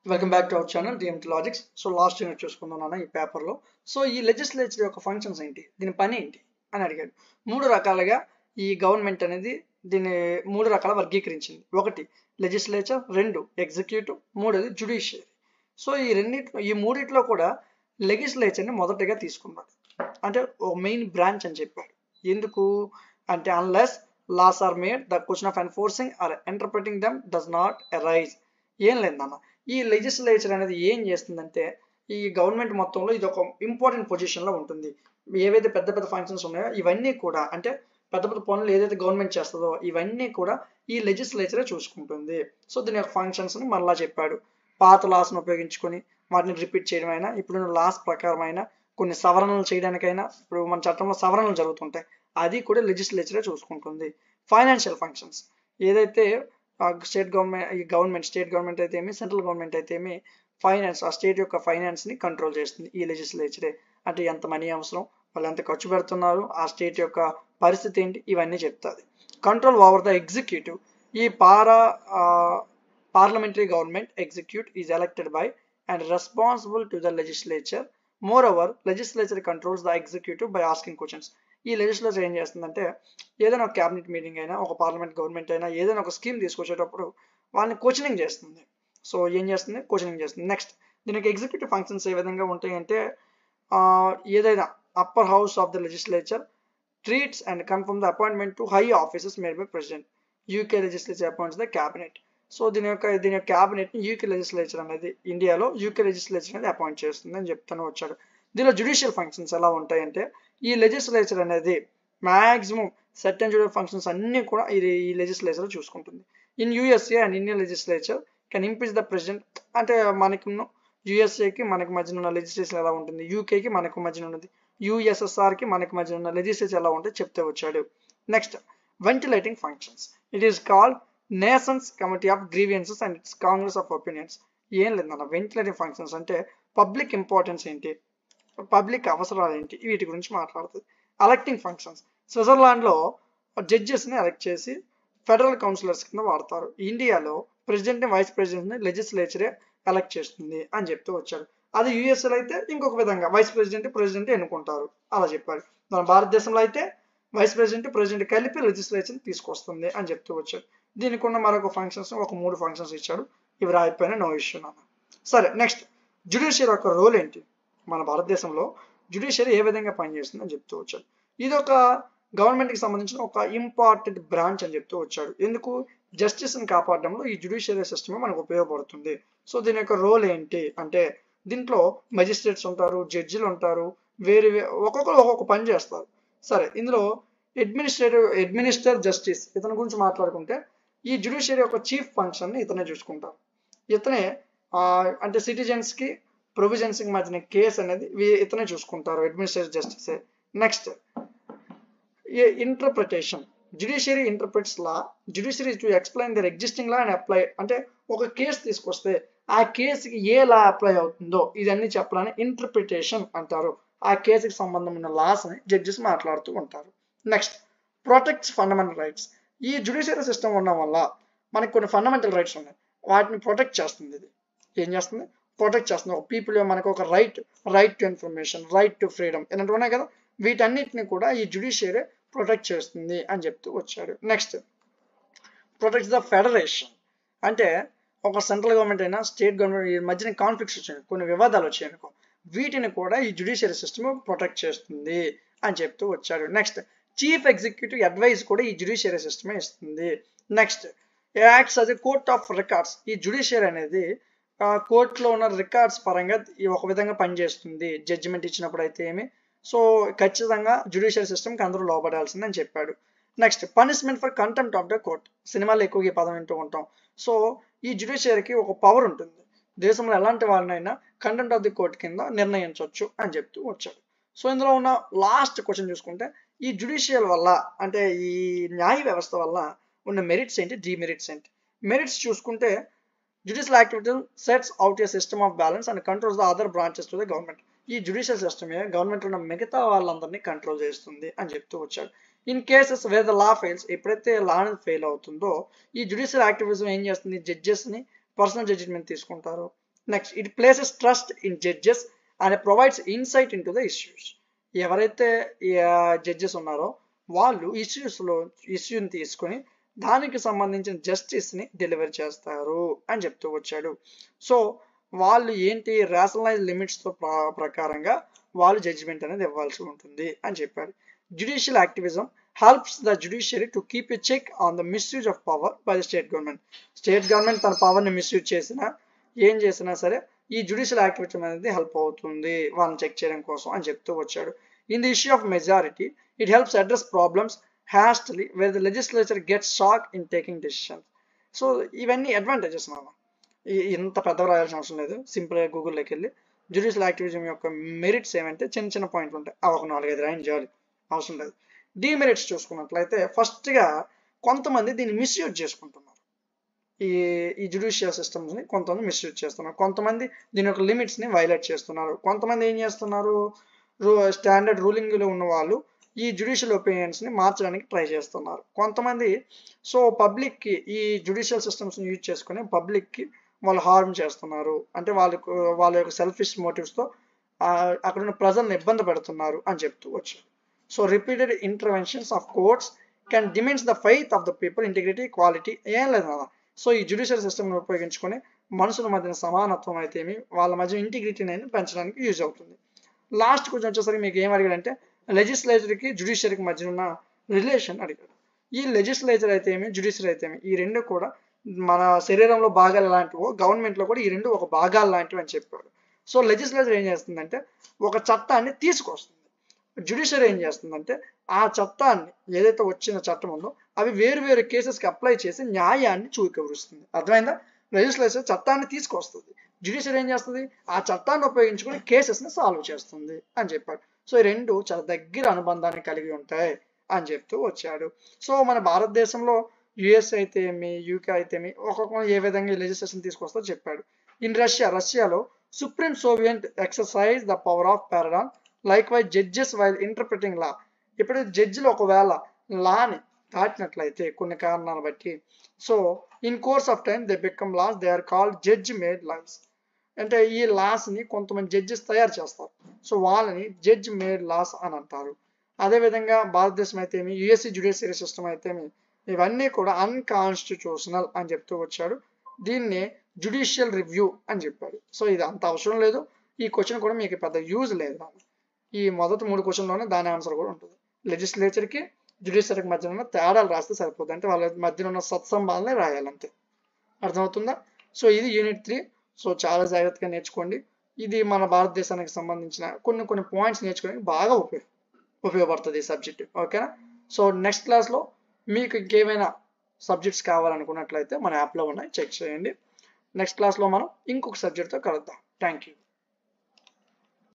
Welcome back to our channel DMT logics. So last unit చూసుకుందాం ఈ పేపర్లో. So ఈ లెజిస్లేచర్ యొక్క ఫంక్షన్స్ ఏంటి, దీని పని ఏంటి అని అడిగాడు. 3 రకాలుగా ఈ గవర్నమెంట్ అనేది దీన్ని 3 రకాల వర్గీకరించింది. ఒకటి లెజిస్లేచర్, 2 ఎగ్జిక్యూటివ్, 3 జ్యుడిషియరీ. సో ఈ మూడిట్లో కూడా లెజిస్లేచర్ని మొదటగా తీసుకున్నాడు. అంటే ఓ మెయిన్ బ్రాంచ్ అని చెప్పాడు. ఎందుకు అంటే unless laws are made the question of enforcing or interpreting them does not arise. ఏం లేదన్న, ఈ లెజిస్లేచర్ అనేది ఏం చేస్తుందంటే ఈ గవర్నమెంట్ మొత్తంలో ఇది ఒక ఇంపార్టెంట్ పొజిషన్లో ఉంటుంది. ఏవైతే పెద్ద పెద్ద ఫంక్షన్స్ ఉన్నాయో ఇవన్నీ కూడా, అంటే పెద్ద పెద్ద పనులు ఏదైతే గవర్నమెంట్ చేస్తుందో ఇవన్నీ కూడా ఈ లెజిస్లేచరే చూసుకుంటుంది. సో దీని యొక్క ఫంక్షన్స్ని మళ్ళా చెప్పాడు. పాత లాస్ను ఉపయోగించుకొని వాటిని రిపీట్ చేయడం అయినా, ఇప్పుడున్న లాస్ ప్రకారం అయినా, కొన్ని సవరణలు చేయడానికైనా, ఇప్పుడు మన చట్టంలో సవరణలు జరుగుతుంటాయి, అది కూడా లెజిస్లేచరే చూసుకుంటుంది. ఫైనాన్షియల్ ఫంక్షన్స్ ఏదైతే స్టేట్ గవర్నమెంట్ అయితే ఏమి, సెంట్రల్ గవర్నమెంట్ అయితే ఏమి, ఫైనాన్స్ ఆ స్టేట్ యొక్క ఫైనాన్స్ని కంట్రోల్ చేస్తుంది ఈ లెజిస్లేచరే. అంటే ఎంత మనీ అవసరం, వాళ్ళు ఎంత ఖర్చు పెడుతున్నారు, ఆ స్టేట్ యొక్క పరిస్థితి ఏంటి, ఇవన్నీ చెప్తుంది. Control over the executive. ఈ parliamentary government execute is elected by and responsible to the legislature. Moreover legislature controls the executive by asking questions. ఈ లెజిస్లేచర్ ఏం చేస్తుందంటే ఏదైనా ఒక క్యాబినెట్ మీటింగ్ అయినా, ఒక పార్లమెంట్ గవర్నమెంట్ అయినా ఏదైనా ఒక స్కీమ్ తీసుకొచ్చేటప్పుడు వాళ్ళని క్వశ్చనింగ్ చేస్తుంది. సో ఏం చేస్తుంది, క్వశ్చనింగ్ చేస్తుంది. నెక్స్ట్ దీనికి ఎగ్జిక్యూటివ్ ఫంక్షన్స్ ఏ విధంగా ఉంటాయంటే ఏదైనా upper house of the legislature treats and confirm the appointment to high offices made by president. UK legislature appoints the cabinet. So దీని యొక్క క్యాబినెట్ ని యూకే లెజిస్లేచర్ అనేది, ఇండియాలో యూకే లెజిస్లేచర్ అనేది అపాయింట్ చేస్తుంది అని చెప్తాను వచ్చాడు. దీనిలో జ్యుడిషియల్ ఫంక్షన్స్ ఎలా ఉంటాయంటే ఈ లెజిస్లేచర్ అనేది maximum set and judicial functions అన్ని కూడా ఈ లెజిస్లేచర్ చూసుకుంటుంది. In USA and Indian legislature can impeach the president. అంటే మనకి యూఎస్ఏకి మనకి మధ్యన ఉన్న లెజిస్లేషన్ ఎలా ఉంటుంది, యూకేకి మనకు మధ్యన ఉన్నది, యుఎస్ఎస్ఆర్కి మనకి మధ్యన ఉన్న లెజిస్లేచర్ ఎలా ఉంటే చెప్తే వచ్చాడు. Next ventilating functions. It is called nation's committee of grievances and it's congress of opinions. ఏం లేదన్న, వెంటిలేటింగ్ ఫంక్షన్స్ అంటే పబ్లిక్ ఇంపార్టెన్స్ ఏంటి, పబ్లిక్ అవసరాలు ఏంటి, వీటి గురించి మాట్లాడుతుంది. Electing functions. స్విట్జర్లాండ్లో జడ్జెస్ని ఎలక్ట్ చేసి ఫెడరల్ కౌన్సిలర్స్ కింద వాడతారు. ఇండియాలో ప్రెసిడెంట్ని, వైస్ ప్రెసిడెంట్ని లెజిస్లేచరే ఎలక్ట్ చేస్తుంది అని చెప్తూ వచ్చారు. అది యూఎస్ఏలో అయితే ఇంకొక విధంగా వైస్ ప్రెసిడెంట్ ఎన్నుకుంటారు అలా చెప్పారు. మన భారతదేశంలో అయితే వైస్ ప్రెసిడెంట్ కలిపి లెజిస్లేచర్ తీసుకొస్తుంది అని చెప్తూ వచ్చారు. దీనికి ఉన్న మరొక ఫంక్షన్స్ ఒక 3 ఫంక్షన్స్ ఇచ్చాడు. ఇవి రాయిపోయినా నో ఇష్యూ నాన్న. సరే, నెక్స్ట్ జ్యుడిషియరీ యొక్క రోల్ ఏంటి, మన భారతదేశంలో జ్యుడిషియరీ ఏ విధంగా పనిచేస్తుంది అని చెప్తూ వచ్చాడు. ఇది ఒక గవర్నమెంట్కి సంబంధించిన ఒక ఇంపార్టెంట్ బ్రాంచ్ అని చెప్తూ వచ్చాడు. ఎందుకు, జస్టిస్ని కాపాడడంలో ఈ జ్యుడిషియరీ సిస్టమే మనకు ఉపయోగపడుతుంది. సో దీని యొక్క రోల్ ఏంటి అంటే దీంట్లో మెజిస్ట్రేట్స్ ఉంటారు, జడ్జిలు ఉంటారు, ఒక్కొక్కరు ఒక్కొక్క పని చేస్తారు. సరే, ఇందులో అడ్మినిస్టర్ జస్టిస్ ఇతని గురించి మాట్లాడుకుంటే ఈ జ్యుడిషియరీ యొక్క చీఫ్ ఫంక్షన్ ఇతనే చూసుకుంటారు. ఇతనే అంటే సిటిజన్స్కి ప్రొవిజన్స్కి మధ్యన కేసు అనేది ఇతనే చూసుకుంటారు, అడ్మినిస్ట్రేటివ్ జస్టిసే. Next interpretation. Judiciary interprets law. Judiciary to explain their existing law and apply. అంటే ఒక కేసు తీసుకొస్తే ఆ కేసుకి ఏ లా అప్లై అవుతుందో ఇదన్నీ చెప్పడాన్ని ఇంటర్ప్రిటేషన్ అంటారు. ఆ కేసుకి సంబంధం ఉన్న లాస్ అని జడ్జెస్ మాట్లాడుతూ ఉంటారు. Next protects fundamental rights. ఈ జ్యుడిషియరీ సిస్టమ్ ఉండడం వల్ల మనకి కొన్ని ఫండమెంటల్ రైట్స్ ఉన్నాయి, వాటిని ప్రొటెక్ట్ చేస్తుంది. ఇది ఏం చేస్తుంది, ప్రొటెక్ట్ చేస్తుంది. ఒక పీపుల్ మనకు ఒక right to information, right to freedom ఇలాంటివి ఉన్నాయి కదా, వీటన్నిటిని కూడా ఈ జ్యుడిషియరీ ప్రొటెక్ట్ చేస్తుంది అని చెప్తూ వచ్చాడు. Next protects the federation. అంటే ఒక సెంట్రల్ గవర్నమెంట్ అయినా స్టేట్ గవర్నమెంట్ ఈ మధ్యన కాన్ఫ్లిక్ట్స్ వచ్చాయి, కొన్ని వివాదాలు వచ్చాయనుకో, వీటిని కూడా ఈ జ్యుడిషియరీ సిస్టమ్ ప్రొటెక్ట్ చేస్తుంది అని చెప్తూ వచ్చాడు. నెక్స్ట్ చీఫ్ ఎగ్జిక్యూటివ్ అడ్వైస్ కూడా ఈ జ్యుడిషియరీ సిస్టమే ఇస్తుంది. Next acts as a court of records. ఈ జ్యుడిషియరీ అనేది కోర్టులో ఉన్న రికార్డ్స్ పరంగా ఒక విధంగా పనిచేస్తుంది. జడ్జిమెంట్ ఇచ్చినప్పుడు అయితే ఏమి, సో ఖచ్చితంగా జ్యుడిషియల్ సిస్టమ్కి అందరూ లోపడాల్సిందని చెప్పాడు. Next punishment for contempt of the court. సినిమాలో ఎక్కువగా ఈ పదం వింటూ ఉంటాం. సో ఈ జ్యుడిషియరీకి ఒక పవర్ ఉంటుంది, దేశంలో ఎలాంటి వాళ్ళనైనా కంటెంప్ట్ ఆఫ్ ది కోర్ట్ కింద నిర్ణయించవచ్చు అని చెప్తూ వచ్చాడు. సో ఇందులో ఉన్న లాస్ట్ క్వశ్చన్ చూసుకుంటే ఈ జ్యుడిషియల్ వల్ల, అంటే ఈ న్యాయ వ్యవస్థ వల్ల ఉన్న మెరిట్స్ ఏంటి, డిమెరిట్స్ ఏంటి. మెరిట్స్ చూసుకుంటే judicial activity sets out a system of balance and controls the other branches to the government. ఈ జ్యుడిషియల్ సిస్టమే గవర్నమెంట్ ఉన్న మిగతా వాళ్ళందరినీ కంట్రోల్ చేస్తుంది అని చెప్తూ వచ్చాడు. In cases where the law fails, ఎప్పుడైతే లా ఫెయిల్ అవుతుందో ఈ జ్యుడిషియల్ యాక్టివిజం ఏం చేస్తుంది, జడ్జెస్ని పర్సనల్ జడ్జిమెంట్ తీసుకుంటారు, next it places trust in judges and provides insight in to the issues. ఎవరైతే జడ్జెస్ ఉన్నారో వాళ్ళు ఇష్యూని తీసుకొని దానికి సంబంధించిన జస్టిస్ని డెలివర్ చేస్తారు అని చెప్తూ వచ్చాడు. సో వాళ్ళు ఏంటి రేషనలైజ్ లిమిట్స్తో ప్రకారంగా వాళ్ళు జడ్జిమెంట్ అనేది ఇవ్వాల్సి ఉంటుంది అని చెప్పారు. Judicial activism helps the judiciary to keep a check on the misuse of power by the state government. State government తన పవర్ని మిస్యూజ్ చేసినా ఏం చేసినా సరే ఈ జ్యుడిషియల్ యాక్టివిజం అనేది హెల్ప్ అవుతుంది వాళ్ళని చెక్ చేయడం కోసం అని చెప్తూ వచ్చాడు. In the issue of majority it helps address problems hastily where the legislature gets shock in taking decisions. So ఇవన్నీ అడ్వాంటేజెస్ మామ. ఇంత పెద్దగా రాయాల్సిన అవసరం లేదు. సింపుల్గా గూగుల్లోకి వెళ్ళి జ్యుడిషియల్ యాక్టివిజం యొక్క మెరిట్స్ ఏమంటే చిన్న చిన్న పాయింట్లు ఉంటాయి, అవి ఒక 4-5 రాయని చేయాలి, అవసరం లేదు. డిమెరిట్స్ చూసుకున్నట్లయితే ఫస్ట్గా కొంతమంది దీన్ని మిస్యూజ్ చేసుకుంటున్నారు. ఈ జ్యుడిషియల్ సిస్టమ్స్ని కొంతమంది మిస్యూజ్ చేస్తున్నారు, కొంతమంది దీని యొక్క లిమిట్స్ని వైలేట్ చేస్తున్నారు, కొంతమంది ఏం చేస్తున్నారు స్టాండర్డ్ రూలింగ్లో ఉన్న వాళ్ళు ఈ జ్యుడిషియల్ ఒపీనియన్స్ని మార్చడానికి ట్రై చేస్తున్నారు. కొంతమంది సో పబ్లిక్కి ఈ జ్యుడిషియల్ సిస్టమ్స్ని యూజ్ చేసుకుని పబ్లిక్కి వాళ్ళు హార్మ్ చేస్తున్నారు, అంటే వాళ్ళ యొక్క సెల్ఫిష్ మోటివ్స్తో అక్కడ ఉన్న ప్రజలను ఇబ్బంది పెడుతున్నారు అని చెప్తూ వచ్చారు. So repeated interventions of courts can diminish the faith of the people, integrity, quality. ఏం లేదు కదా. సో ఈ జ్యుడిషియల్ సిస్టమ్ని ఉపయోగించుకొని మనుషుల మధ్యన సమానత్వం అయితే ఏమి వాళ్ళ మధ్య ఇంటిగ్రిటీని పెంచడానికి యూజ్ అవుతుంది. లాస్ట్ కొంచెం వచ్చేసరికి మీకు ఏం అడిగాడంటే లెజిస్లేచర్కి జ్యుడిషియరీకి మధ్య ఉన్న రిలేషన్ అడిగాడు. ఈ లెజిస్లేచర్ అయితే ఏమి జ్యుడిషియరీ అయితే ఏమి ఈ రెండు కూడా మన శరీరంలో భాగాలు ఎలాంటివో గవర్నమెంట్లో కూడా ఈ రెండు ఒక భాగాలు లాంటివి అని చెప్పాడు. సో లెజిస్లేచర్ ఏం చేస్తుందంటే ఒక చట్టాన్ని తీసుకొస్తుంది, జ్యుడిషియరీ ఏం చేస్తుందంటే ఆ చట్టాన్ని ఏదైతే వచ్చిన చట్టం ఉందో అవి వేరు వేరు కేసెస్కి అప్లై చేసి న్యాయాన్ని చూకవరుస్తుంది. అర్థమైందా? లెజిస్లేచర్ చట్టాన్ని తీసుకొస్తుంది, జ్యుడిషియరీ ఏం చేస్తుంది ఆ చట్టాన్ని ఉపయోగించుకుని కేసెస్ని సాల్వ్ చేస్తుంది అని చెప్పాడు. సో ఈ రెండు చాలా దగ్గర అనుబంధాన్ని కలిగి ఉంటాయి అని చెప్తూ వచ్చాడు. సో మన భారతదేశంలో యుఎస్ అయితే ఏమి యూకే అయితే ఏమి ఒక్కొక్క ఏ విధంగా లెజిస్లేషన్ తీసుకొస్తో చెప్పాడు. ఇన్ రష్యాలో supreme soviet exercise the power of pardon likewise judges while interpreting law. ఇప్పుడు జడ్జిలు ఒకవేళ లాని దాటినట్లయితే కొన్ని కారణాలు బట్టి so in course of time they become laws, they are called judge made laws. అంటే ఈ లాస్ని కొంతమంది జడ్జెస్ తయారు చేస్తారు, సో వాళ్ళని జడ్జ్ మేడ్ లాస్ అని అంటారు. అదేవిధంగా భారతదేశం అయితే ఏమి యుఎస్సి జ్యుడిషియరీ సిస్టమ్ అయితే ఇవన్నీ కూడా అన్కాన్స్టిట్యూషనల్ అని చెప్తూ వచ్చాడు. దీన్ని జ్యుడిషియల్ రివ్యూ అని చెప్పాడు. సో ఇది అంత అవసరం లేదు, ఈ క్వశ్చన్ కూడా మీకు పెద్ద యూజ్ లేదు. ఈ మొదటి 3 క్వశ్చన్లోనే దాని ఆన్సర్ కూడా ఉంటుంది. లెజిస్లేచర్కి జ్యుడిషియరీకి మధ్యన ఉన్న తేడాలు రాస్తే సరిపోతుంది, అంటే వాళ్ళ మధ్యన ఉన్న సత్సంబాలనే రాయాలంతే. అర్థమవుతుందా? సో ఇది యూనిట్ 3. సో చాలా జాగ్రత్తగా నేర్చుకోండి. ఇది మన భారతదేశానికి సంబంధించిన కొన్ని పాయింట్స్ నేర్చుకోవడానికి బాగా ఉపయోగపడుతుంది ఈ సబ్జెక్ట్. ఓకేనా? సో నెక్స్ట్ క్లాస్లో మీకు ఇంకేమైనా సబ్జెక్ట్స్ కావాలనుకున్నట్లయితే మన యాప్లో ఉన్నాయి, చెక్ చేయండి. నెక్స్ట్ క్లాస్లో మనం ఇంకొక సబ్జెక్ట్తో కలుద్దాం. Thank you.